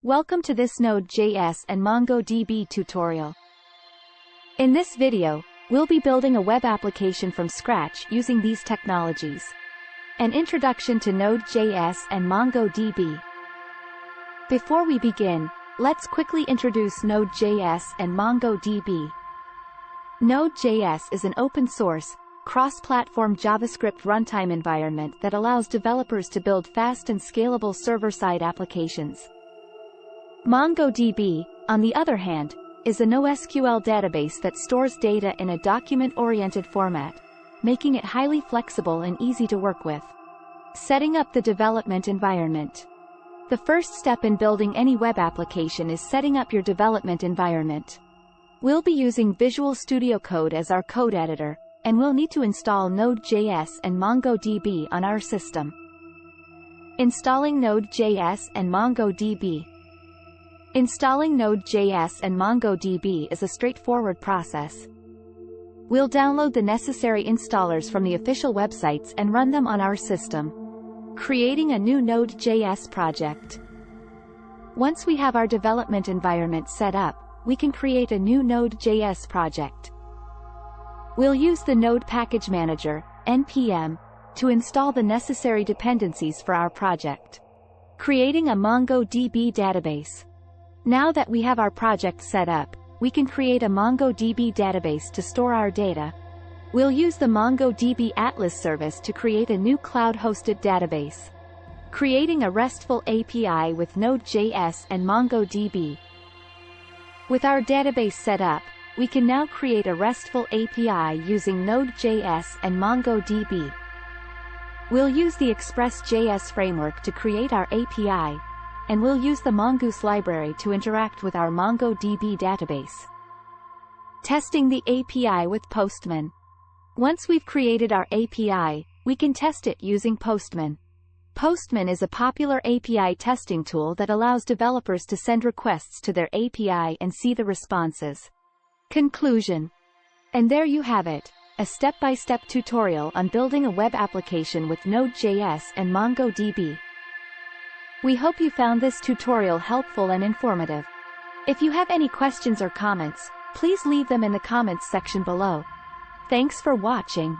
Welcome to this Node.js and MongoDB tutorial. In this video, we'll be building a web application from scratch using these technologies. An introduction to Node.js and MongoDB. Before we begin, let's quickly introduce Node.js and MongoDB. Node.js is an open-source, cross-platform JavaScript runtime environment that allows developers to build fast and scalable server-side applications. MongoDB, on the other hand, is a NoSQL database that stores data in a document-oriented format, making it highly flexible and easy to work with. Setting up the development environment. The first step in building any web application is setting up your development environment. We'll be using Visual Studio Code as our code editor, and we'll need to install Node.js and MongoDB on our system. Installing Node.js and MongoDB. Installing Node.js and MongoDB is a straightforward process. We'll download the necessary installers from the official websites and run them on our system. Creating a new Node.js project. Once we have our development environment set up, we can create a new Node.js project. We'll use the Node Package Manager, NPM, to install the necessary dependencies for our project. Creating a MongoDB database. Now that we have our project set up, we can create a MongoDB database to store our data. We'll use the MongoDB Atlas service to create a new cloud-hosted database. Creating a RESTful API with Node.js and MongoDB. With our database set up, we can now create a RESTful API using Node.js and MongoDB. We'll use the Express.js framework to create our API, and we'll use the Mongoose library to interact with our MongoDB database. Testing the API with Postman. Once we've created our API, we can test it using Postman. Postman is a popular API testing tool that allows developers to send requests to their API and see the responses. Conclusion. And there you have it, a step-by-step tutorial on building a web application with Node.js and MongoDB. We hope you found this tutorial helpful and informative. If you have any questions or comments, please leave them in the comments section below. Thanks for watching.